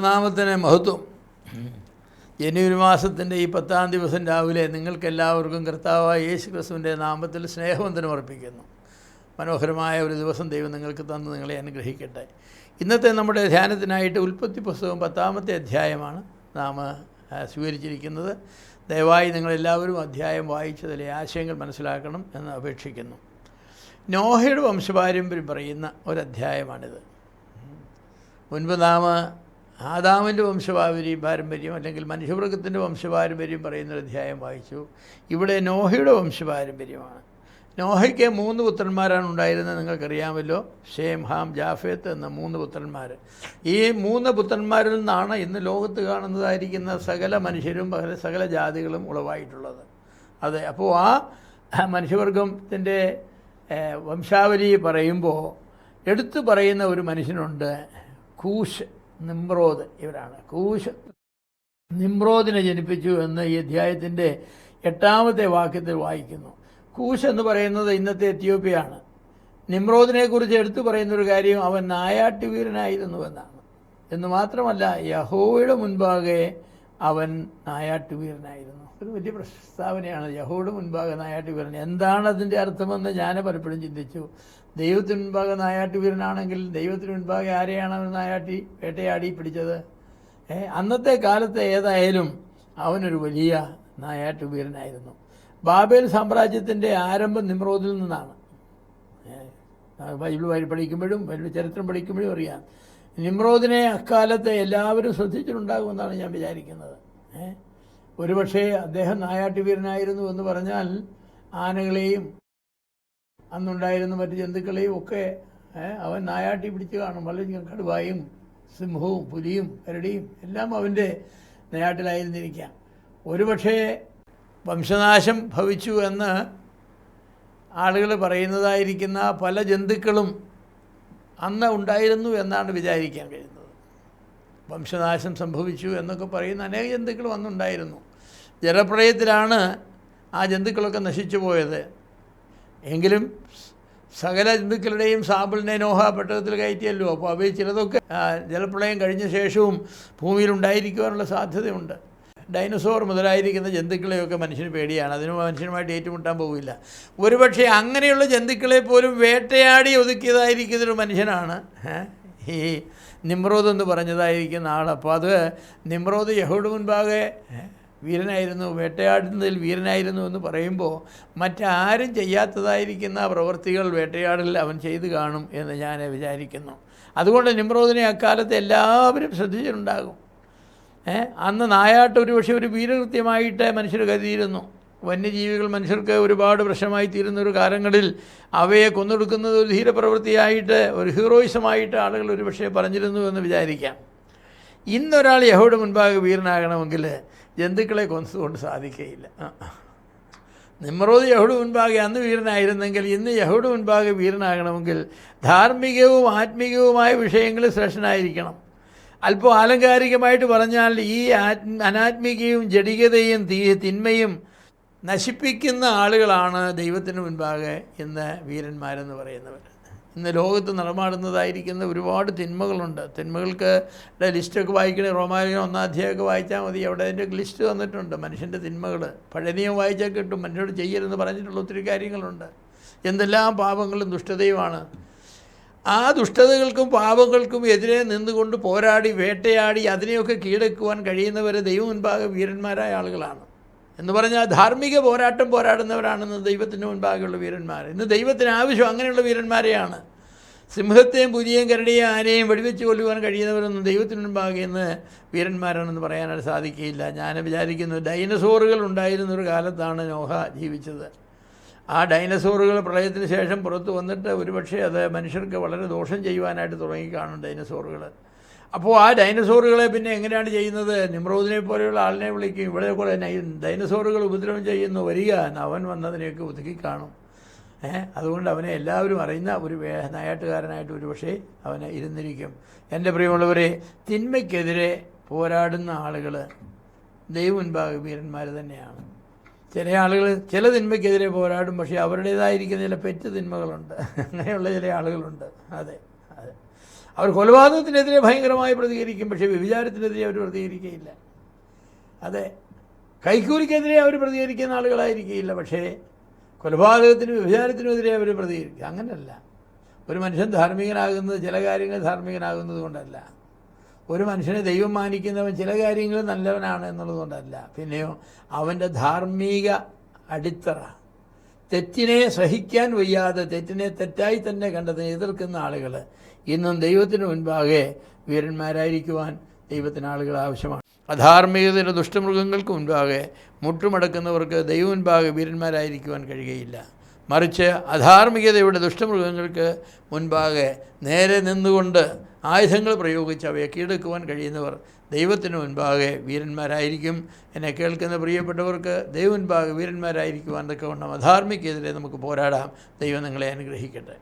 ദൈവനാമത്തിന് മഹത്വം. ജനുവരി മാസത്തിൻ്റെ ഈ 10-ാം ദിവസം രാവിലെ നിങ്ങൾക്കെല്ലാവർക്കും കർത്താവായ യേശു ക്രിസ്തുവിൻ്റെ നാമത്തിൽ സ്നേഹവന്ദനം അർപ്പിക്കുന്നു. മനോഹരമായ ഒരു ദിവസം ദൈവം നിങ്ങൾക്ക് തന്ന് നിങ്ങളെ അനുഗ്രഹിക്കട്ടെ. ഇന്നത്തെ നമ്മുടെ ധ്യാനത്തിനായിട്ട് ഉൽപ്പത്തി പുസ്തകം 10-ാമത്തെ അധ്യായമാണ് നാം സ്വീകരിച്ചിരിക്കുന്നത്. ദയവായി നിങ്ങളെല്ലാവരും അധ്യായം വായിച്ചതിലെ ആശയങ്ങൾ മനസ്സിലാക്കണം എന്ന് അപേക്ഷിക്കുന്നു. നോഹയുടെ വംശപാരമ്പര്യം പറയുന്ന ഒരധ്യായമാണിത്. മുൻപ് നാം ആദാമിൻ്റെ പാരമ്പര്യം അല്ലെങ്കിൽ മനുഷ്യവർഗത്തിൻ്റെ വംശപാരമ്പര്യം പറയുന്നൊരു അധ്യായം വായിച്ചു. ഇവിടെ നോഹയുടെ വംശപാരമ്പര്യമാണ്. നോഹയ്ക്ക് 3 പുത്രന്മാരാണ് ഉണ്ടായിരുന്നത്. നിങ്ങൾക്കറിയാമല്ലോ, ഷേം, ഹാം, ജാഫേത്ത് എന്ന 3 പുത്രന്മാർ. ഈ 3 പുത്രന്മാരിൽ നിന്നാണ് ഇന്ന് ലോകത്ത് കാണുന്നതായിരിക്കുന്ന സകല മനുഷ്യരും സകല ജാതികളും ഉളവായിട്ടുള്ളത്. അതെ, അപ്പോൾ ആ മനുഷ്യവർഗത്തിൻ്റെ വംശാവലി പറയുമ്പോൾ എടുത്തു പറയുന്ന ഒരു മനുഷ്യനുണ്ട്, കൂശ്, നിമ്രോദ്. ഇവരാണ്. കൂശ് നിമ്രോദിനെ ജനിപ്പിച്ചു എന്ന് ഈ അധ്യായത്തിൻ്റെ 8-ാമത്തെ വാക്യത്തിൽ വായിക്കുന്നു. കൂശ് എന്ന് പറയുന്നത് ഇന്നത്തെ എത്യോപ്യയാണ്. നിമ്രോദിനെക്കുറിച്ച് എടുത്തു പറയുന്നൊരു കാര്യം അവൻ നായാട്ടുവീരനായിരുന്നു എന്നാണ്. എന്ന് മാത്രമല്ല, യഹോവയുടെ മുൻപാകെ അവൻ നായാട്ടുവീരനായിരുന്നു. ഒരു വലിയ പ്രസ്താവനയാണ്, യഹോവയുടെ മുൻപാകെ നായാട്ടുവീരൻ. എന്താണ് അതിൻ്റെ അർത്ഥമെന്ന് ഞാൻ പലപ്പോഴും ചിന്തിച്ചു. ദൈവത്തിന് മുൻപാകെ നായാട്ടുവീരനാണെങ്കിൽ ദൈവത്തിന് മുൻപാകെ ആരെയാണ് അവൻ വേട്ടയാടി പിടിച്ചത്? അന്നത്തെ കാലത്ത് ഏതായാലും അവനൊരു വലിയ നായാട്ടുവീരനായിരുന്നു. ബാബേൽ സാമ്രാജ്യത്തിൻ്റെ ആരംഭം നിമ്രോദിൽ നിന്നാണ്. ബൈബിൾ പഠിക്കുമ്പോഴും ചരിത്രം പഠിക്കുമ്പോഴും അറിയാം. നിമ്രോദിനെ അക്കാലത്ത് എല്ലാവരും ശ്രദ്ധിച്ചിട്ടുണ്ടാകുമെന്നാണ് ഞാൻ വിചാരിക്കുന്നത്. ഒരുപക്ഷെ അദ്ദേഹം നായാട്ടുവീരനായിരുന്നു എന്ന് പറഞ്ഞാൽ ആനകളെയും അന്നുണ്ടായിരുന്ന മറ്റ് ജന്തുക്കളെയും ഒക്കെ അവൻ നായാട്ടി പിടിച്ച് കാണും. വളരെയധികം കടുവായും സിംഹവും പുലിയും കരടിയും എല്ലാം അവൻ്റെ നായാട്ടിലായിരുന്നിരിക്കാം. ഒരുപക്ഷെ വംശനാശം ഭവിച്ചു എന്ന് ആളുകൾ പറയുന്നതായിരിക്കുന്ന പല ജന്തുക്കളും അന്ന് ഉണ്ടായിരുന്നു എന്നാണ് വിചാരിക്കാൻ കഴിയുന്നത്. വംശനാശം സംഭവിച്ചു എന്നൊക്കെ പറയുന്ന അനേക ജന്തുക്കളും അന്നുണ്ടായിരുന്നു. ജലപ്രളയത്തിലാണ് ആ ജന്തുക്കളൊക്കെ നശിച്ചു പോയത്. എങ്കിലും സകല ജന്തുക്കളുടെയും സാമ്പിളിനെ നോഹ പെട്ടകത്തിൽ കയറ്റിയല്ലോ. അപ്പോൾ അവയിൽ ചിലതൊക്കെ ജലപ്രളയം കഴിഞ്ഞ ശേഷവും ഭൂമിയിൽ ഉണ്ടായിരിക്കുവാനുള്ള സാധ്യതയുണ്ട്. ഡൈനോസോർ മുതലായിരിക്കുന്ന ജന്തുക്കളെയൊക്കെ മനുഷ്യന് പേടിയാണ്. അതിന് മനുഷ്യനുമായിട്ട് ഏറ്റുമുട്ടാൻ പോവില്ല. ഒരുപക്ഷെ അങ്ങനെയുള്ള ജന്തുക്കളെ പോലും വേട്ടയാടി ഒതുക്കിയതായിരിക്കുന്നൊരു മനുഷ്യനാണ് ഈ നിമ്രോദ് എന്ന് പറഞ്ഞതായിരിക്കുന്ന ആൾ. അപ്പോൾ അത് നിമ്രോദ് യഹോവയുടെ മുൻപാകെ വീരനായിരുന്നു, വേട്ടയാടുന്നതിൽ വീരനായിരുന്നു എന്ന് പറയുമ്പോൾ മറ്റാരും ചെയ്യാത്തതായിരിക്കുന്ന പ്രവൃത്തികൾ വേട്ടയാടിൽ അവൻ ചെയ്തു കാണും എന്ന് ഞാൻ വിചാരിക്കുന്നു. അതുകൊണ്ട് നിമ്രോദിനെ അക്കാലത്ത് എല്ലാവരും ശ്രദ്ധിച്ചിട്ടുണ്ടാകും. അന്ന് നായാട്ട് ഒരുപക്ഷെ ഒരു വീരകൃത്യമായിട്ട് മനുഷ്യർ കരുതിയിരുന്നു. വന്യജീവികൾ മനുഷ്യർക്ക് ഒരുപാട് പ്രശ്നമായി തീരുന്ന ഒരു കാലങ്ങളിൽ അവയെ കൊന്നൊടുക്കുന്നത് ഒരു ധീരപ്രവൃത്തിയായിട്ട്, ഒരു ഹീറോയിസമായിട്ട് ആളുകൾ ഒരുപക്ഷെ പറഞ്ഞിരുന്നു എന്ന് വിചാരിക്കാം. ഇന്നൊരാൾ യഹോവയുടെ മുൻപാകെ വീരനാകണമെങ്കിൽ ജന്തുക്കളെ കൊന്നുകൊണ്ട് സാധിക്കുകയില്ല. നിമ്രോദ് യഹോവയുടെ മുൻപാകെ അന്ന് വീരനായിരുന്നെങ്കിൽ ഇന്ന് യഹോവയുടെ മുൻപാകെ വീരനാകണമെങ്കിൽ ധാർമ്മികവും ആത്മീകവുമായ വിഷയങ്ങളിൽ ശ്രേഷ്ഠനായിരിക്കണം. അല്പം ആലങ്കാരികമായിട്ട് പറഞ്ഞാൽ ഈ അനാത്മികയും ജഡികതയും തിന്മയും നശിപ്പിക്കുന്ന ആളുകളാണ് ദൈവത്തിന് മുൻപാകെ ഇന്ന് വീരന്മാരെന്ന് പറയുന്നവർ. ഇന്ന് ലോകത്ത് നടമാടുന്നതായിരിക്കുന്ന ഒരുപാട് തിന്മകളുണ്ട്. തിന്മകൾക്ക് ലിസ്റ്റൊക്കെ വായിക്കണേ. റോമാലേഖനം 1-ാം അധ്യായമൊക്കെ വായിച്ചാൽ മതി. അവിടെ അതിൻ്റെ ലിസ്റ്റ് വന്നിട്ടുണ്ട്. മനുഷ്യൻ്റെ തിന്മകൾ പഴയ നിയമം വായിച്ചാൽ കിട്ടും. മനുഷ്യരോട് ചെയ്യരുതെന്ന് പറഞ്ഞിട്ടുള്ള ഒത്തിരി കാര്യങ്ങളുണ്ട്. എന്തെല്ലാം പാപങ്ങളും ദുഷ്ടതയുമാണ്. ആ ദുഷ്ടതകൾക്കും പാപങ്ങൾക്കും എതിരെ നിന്നുകൊണ്ട് പോരാടി വേട്ടയാടി അതിനെയൊക്കെ കീഴടക്കുവാൻ കഴിയുന്നവരെ ദൈവം മുൻപാകെ വീരന്മാരായ ആളുകളാണ്. എന്ന് പറഞ്ഞാൽ ധാർമ്മിക പോരാട്ടം പോരാടുന്നവരാണെന്ന് ദൈവത്തിന് മുൻപാകെയുള്ള വീരന്മാർ. ഇന്ന് ദൈവത്തിന് ആവശ്യം അങ്ങനെയുള്ള വീരന്മാരെയാണ്. സിംഹത്തെയും പുലിയെയും കരടിയെയും ആനയെയും വെടിവെച്ച് കൊല്ലുവാൻ കഴിയുന്നവരൊന്നും ദൈവത്തിന് മുൻപാകെ ഇന്ന് വീരന്മാരാണെന്ന് പറയാനായിട്ട് സാധിക്കുകയില്ല. ഞാൻ വിചാരിക്കുന്നു ഡൈനസോറുകൾ ഉണ്ടായിരുന്നൊരു കാലത്താണ് നോഹ ജീവിച്ചത്. ആ ഡൈനസോറുകൾ പ്രളയത്തിന് ശേഷം പുറത്ത് വന്നിട്ട് ഒരുപക്ഷെ അത് മനുഷ്യർക്ക് വളരെ ദോഷം ചെയ്യുവാനായിട്ട് തുടങ്ങിക്കാണും ഡൈനസോറുകൾ. അപ്പോൾ ആ ഡൈനസോറുകളെ പിന്നെ എങ്ങനെയാണ് ചെയ്യുന്നത്? നിമ്രോദിനെ പോലെയുള്ള ആളിനെ വിളിക്കും. ഇവിടെ കൂടെ ഡൈനസോറുകൾ ഉപദ്രവം ചെയ്യുന്നു, വരിക, അവൻ വന്നതിനെയൊക്കെ ഒതുക്കിക്കാണും. അതുകൊണ്ട് അവനെ എല്ലാവരും അറിയുന്ന ഒരു നായാട്ടുകാരനായിട്ട് ഒരുപക്ഷെ അവനെ ഇരുന്നിരിക്കും. എൻ്റെ പ്രിയമുള്ളവരെ, തിന്മയ്ക്കെതിരെ പോരാടുന്ന ആളുകൾ ദൈവം മുൻപാകെ വീരന്മാർ തന്നെയാണ്. ചില ആളുകൾ ചില തിന്മയ്ക്കെതിരെ പോരാടും, പക്ഷേ അവരുടേതായിരിക്കുന്ന ചില പെറ്റ് തിന്മകളുണ്ട്. അങ്ങനെയുള്ള ചില ആളുകളുണ്ട്. അതെ. അവർ കൊലപാതകത്തിനെതിരെ ഭയങ്കരമായി പ്രതികരിക്കും, പക്ഷേ വ്യഭിചാരത്തിനെതിരെ അവർ പ്രതികരിക്കുകയില്ല. അതെ, കൈക്കൂലിക്കെതിരെ അവർ പ്രതികരിക്കുന്ന ആളുകളായിരിക്കുകയില്ല, പക്ഷേ കൊലപാതകത്തിനും വ്യഭിചാരത്തിനുമെതിരെ അവർ പ്രതികരിക്കുക. അങ്ങനെയല്ല. ഒരു മനുഷ്യൻ ധാർമ്മികനാകുന്നത് ചില കാര്യങ്ങൾ ധാർമ്മികനാകുന്നത് കൊണ്ടല്ല. ഒരു മനുഷ്യനെ ദൈവം മാനിക്കുന്നവൻ ചില കാര്യങ്ങൾ നല്ലവനാണ് എന്നുള്ളതുകൊണ്ടല്ല. പിന്നെയോ അവൻ്റെ ധാർമ്മിക അടിത്തറ, തെറ്റിനെ സഹിക്കാൻ വയ്യാതെ തെറ്റിനെ തെറ്റായി തന്നെ കണ്ടതിനെ എതിർക്കുന്ന ആളുകൾ ഇന്നും ദൈവത്തിന് മുൻപാകെ വീരന്മാരായിരിക്കുവാൻ ദൈവത്തിന് ആളുകൾ ആവശ്യമാണ്. അധാർമികതയുടെ ദുഷ്ടമൃഗങ്ങൾക്ക് മുൻപാകെ മുട്ടുമടക്കുന്നവർക്ക് ദൈവം മുൻപാകെ വീരന്മാരായിരിക്കുവാൻ കഴിയുകയില്ല. മറിച്ച് അധാർമികതയുടെ ദുഷ്ടമൃഗങ്ങൾക്ക് മുൻപാകെ നേരെ നിന്നുകൊണ്ട് ആയുധങ്ങൾ പ്രയോഗിച്ച് അവയെ കീഴടക്കുവാൻ കഴിയുന്നവർ ദൈവത്തിന് മുൻപാകെ വീരന്മാരായിരിക്കും. എന്നെ കേൾക്കുന്ന പ്രിയപ്പെട്ടവർക്ക് ദൈവം മുൻപാകെ വീരന്മാരായിരിക്കുവാൻ തക്കവണ്ണം അധാർമികതയെതിരെ നമുക്ക് പോരാടാം. ദൈവം നിങ്ങളെ അനുഗ്രഹിക്കട്ടെ.